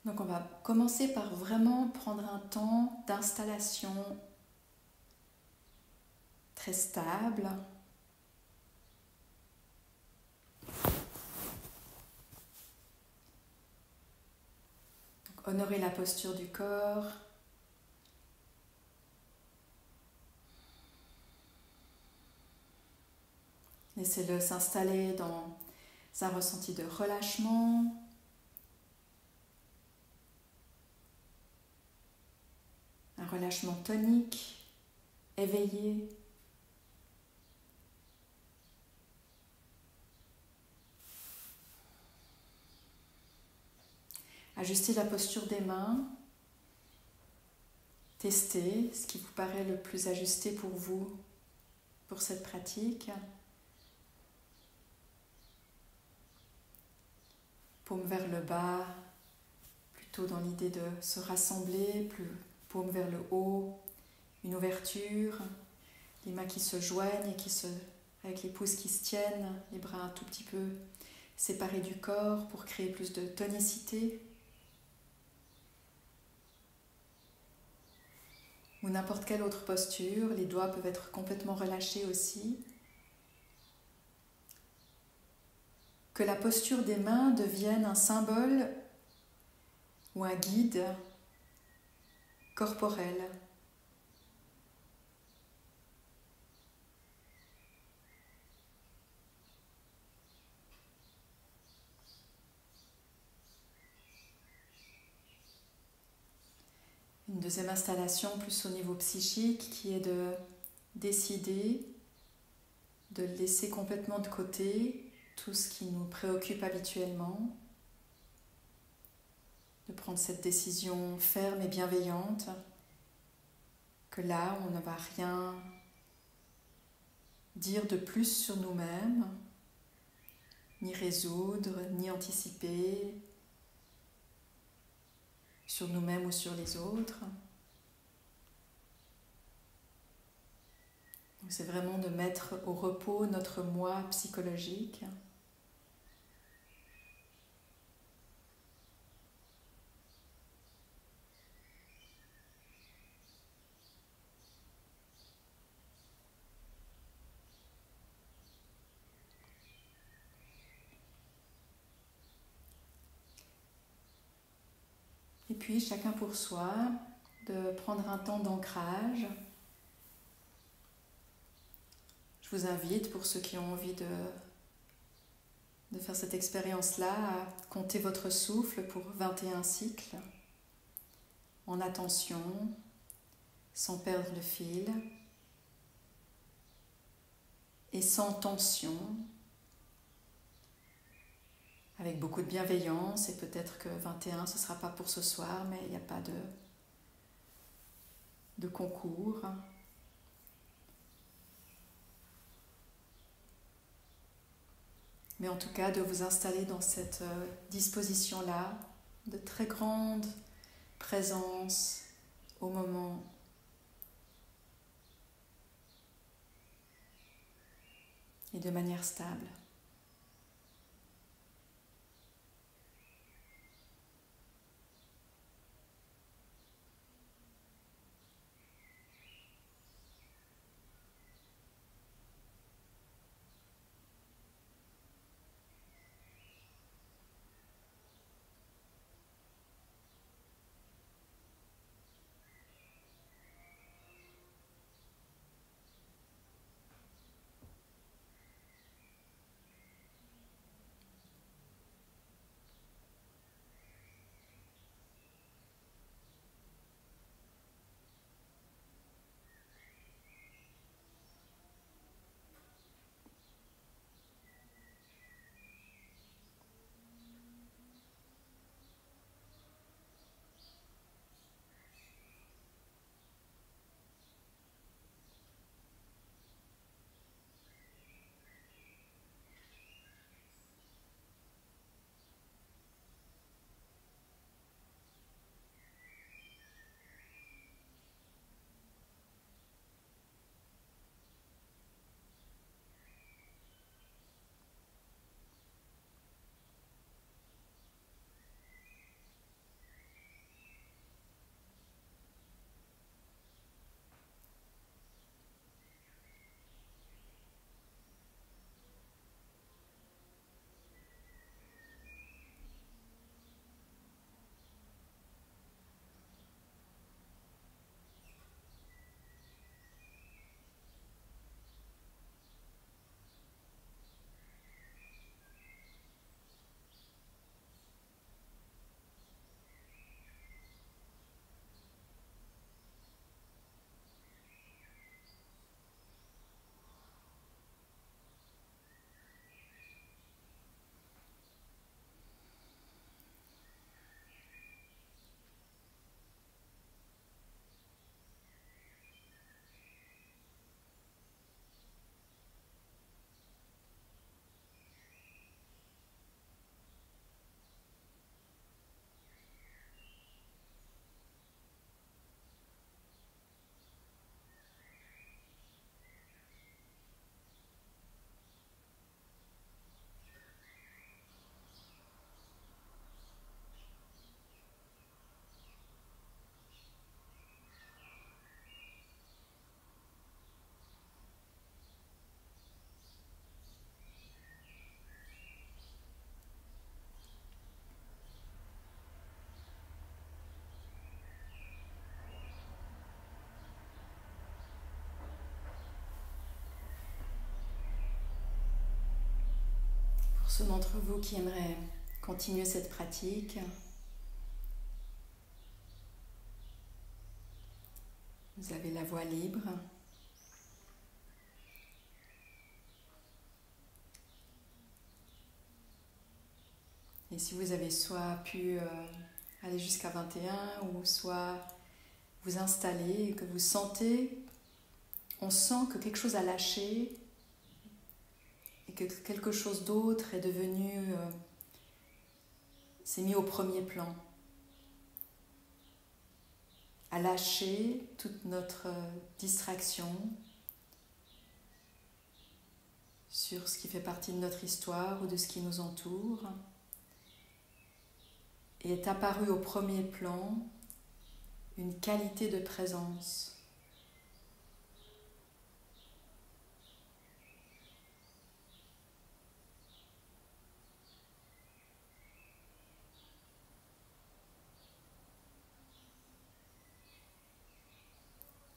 Donc on va commencer par vraiment prendre un temps d'installation très stable. Donc, honorer la posture du corps. Laissez-le s'installer dans un ressenti de relâchement. Un relâchement tonique, éveillé. Ajustez la posture des mains. Testez ce qui vous paraît le plus ajusté pour vous, pour cette pratique. Paume vers le bas, plutôt dans l'idée de se rassembler, plus paume vers le haut, une ouverture, les mains qui se joignent et avec les pouces qui se tiennent, les bras un tout petit peu séparés du corps pour créer plus de tonicité. Ou n'importe quelle autre posture, les doigts peuvent être complètement relâchés aussi. Que la posture des mains devienne un symbole ou un guide corporel. Une deuxième installation plus au niveau psychique qui est de décider de laisser complètement de côté tout ce qui nous préoccupe habituellement, de prendre cette décision ferme et bienveillante que là on ne va rien dire de plus sur nous-mêmes, ni résoudre, ni anticiper sur nous-mêmes ou sur les autres. Donc c'est vraiment de mettre au repos notre moi psychologique. Et puis chacun pour soi, de prendre un temps d'ancrage. Je vous invite, pour ceux qui ont envie de faire cette expérience-là, à compter votre souffle pour 21 cycles, en attention, sans perdre le fil, et sans tension, avec beaucoup de bienveillance, et peut-être que 21 ce ne sera pas pour ce soir, mais il n'y a pas de concours. Mais en tout cas, de vous installer dans cette disposition-là, de très grande présence au moment. Et de manière stable. Pour ceux d'entre vous qui aimeraient continuer cette pratique, vous avez la voie libre. Et si vous avez soit pu aller jusqu'à 21 ou soit vous installer et que vous sentez, on sent que quelque chose a lâché et que quelque chose d'autre est devenu, s'est mis au premier plan, a lâché toute notre distraction sur ce qui fait partie de notre histoire ou de ce qui nous entoure, et est apparu au premier plan une qualité de présence.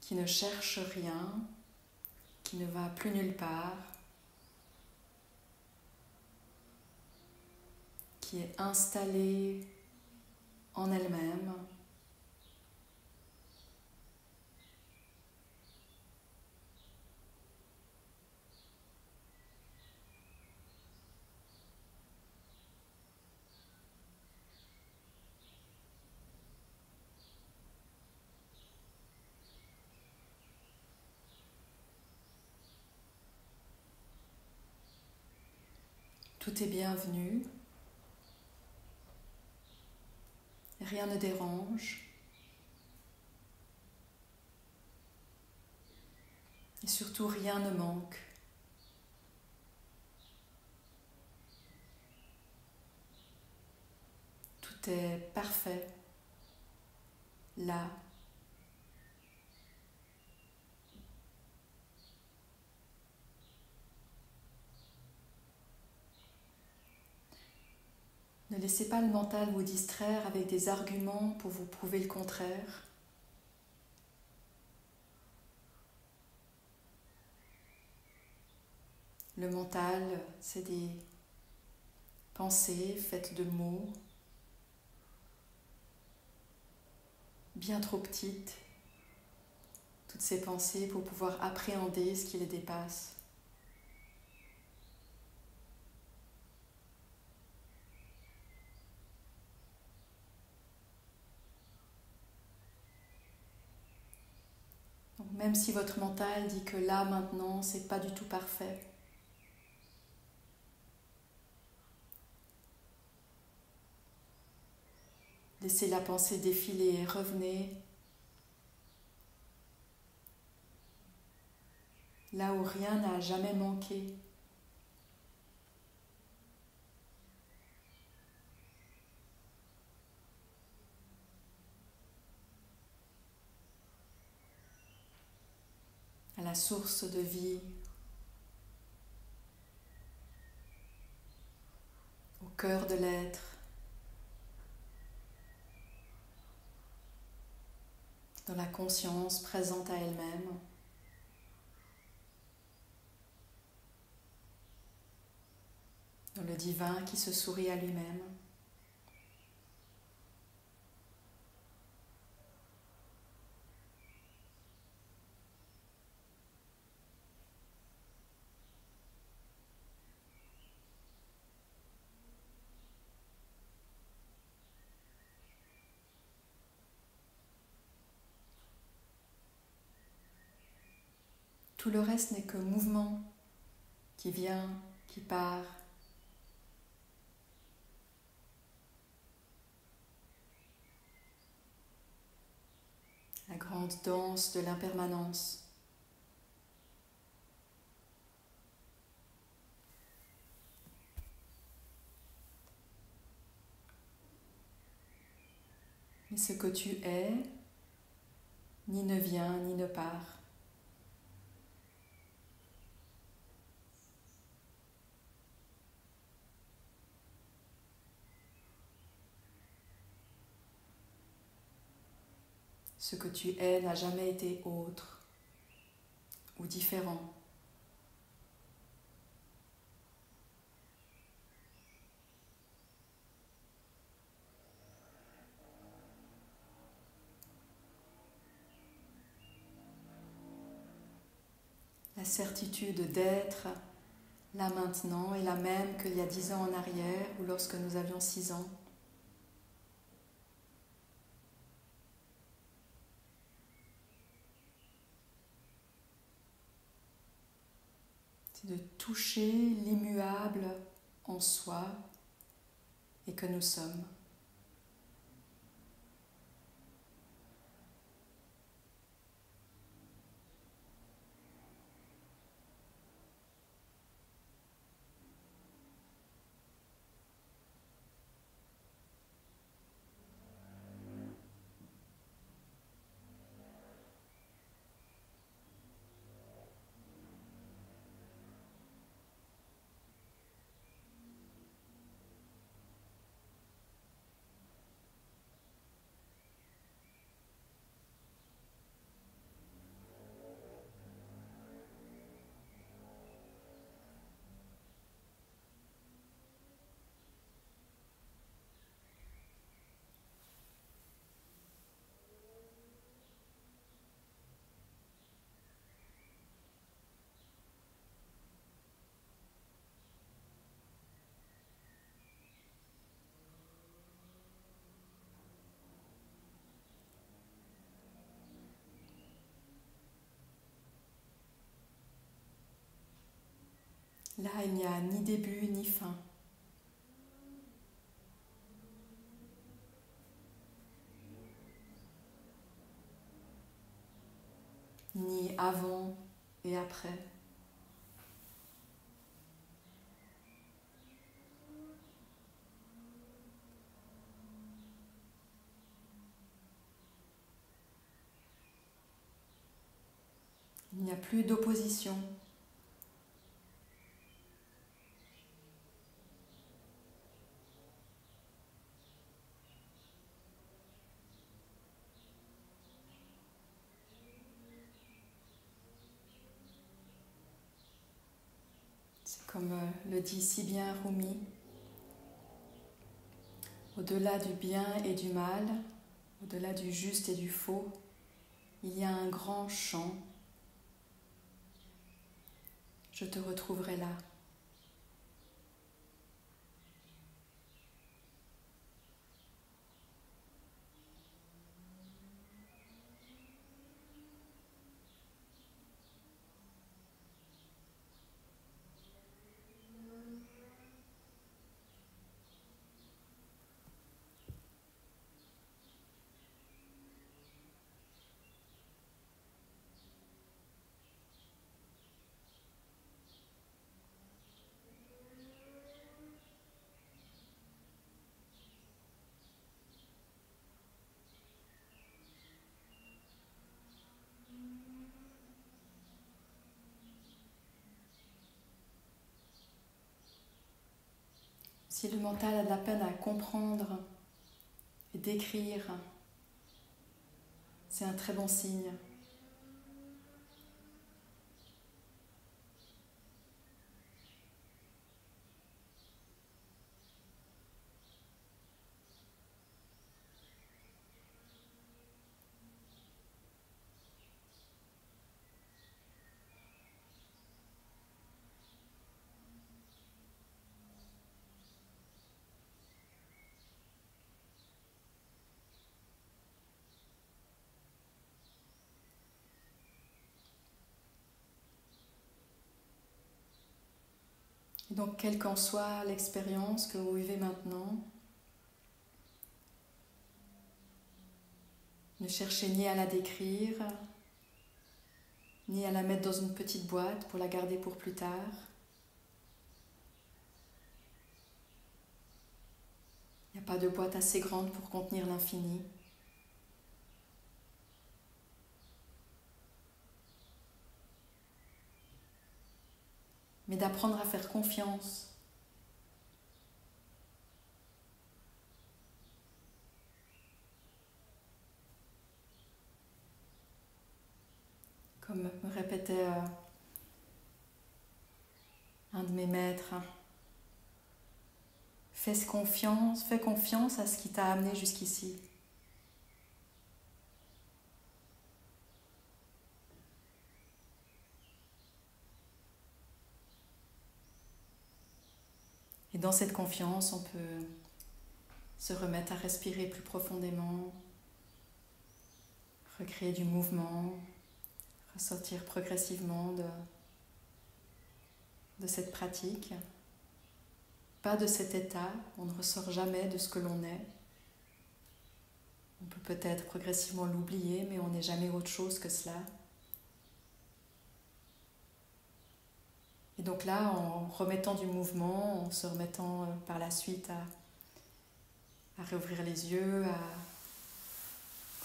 Qui ne cherche rien, qui ne va plus nulle part, qui est installée en elle-même, tout est bienvenu, rien ne dérange, et surtout rien ne manque. Tout est parfait, là. Ne laissez pas le mental vous distraire avec des arguments pour vous prouver le contraire. Le mental, c'est des pensées faites de mots, bien trop petites, toutes ces pensées pour pouvoir appréhender ce qui les dépasse. Donc, même si votre mental dit que là, maintenant, c'est pas du tout parfait, laissez la pensée défiler et revenez là où rien n'a jamais manqué. À la source de vie, au cœur de l'être, dans la conscience présente à elle-même. Dans le divin qui se sourit à lui-même. Tout le reste n'est que mouvement qui vient, qui part. La grande danse de l'impermanence. Mais ce que tu es, ni ne vient, ni ne part. Ce que tu es n'a jamais été autre ou différent. la certitude d'être là maintenant est la même qu'il y a 10 ans en arrière ou lorsque nous avions 6 ans. C'est de toucher l'immuable en soi et que nous sommes. Là, il n'y a ni début ni fin. Ni avant et après. Il n'y a plus d'opposition. C'est comme le dit si bien Rumi, au-delà du bien et du mal, au-delà du juste et du faux, il y a un grand champ. Je te retrouverai là. Si le mental a de la peine à comprendre et décrire, c'est un très bon signe. Et donc, quelle qu'en soit l'expérience que vous vivez maintenant, ne cherchez ni à la décrire, ni à la mettre dans une petite boîte pour la garder pour plus tard. Il n'y a pas de boîte assez grande pour contenir l'infini. Mais d'apprendre à faire confiance. Comme me répétait un de mes maîtres, fais confiance à ce qui t'a amené jusqu'ici. Et dans cette confiance, on peut se remettre à respirer plus profondément, recréer du mouvement, ressortir progressivement de cette pratique. Pas de cet état, on ne ressort jamais de ce que l'on est. On peut peut-être progressivement l'oublier, mais on n'est jamais autre chose que cela. Et donc là, en remettant du mouvement, en se remettant par la suite à réouvrir les yeux, à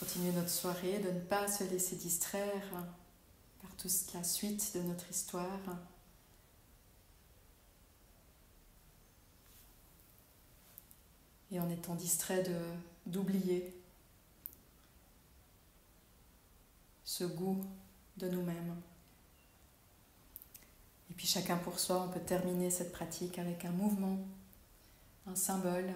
continuer notre soirée, de ne pas se laisser distraire par toute la suite de notre histoire. Et en étant distrait d'oublier ce goût de nous-mêmes. Et puis chacun pour soi, on peut terminer cette pratique avec un mouvement, un symbole,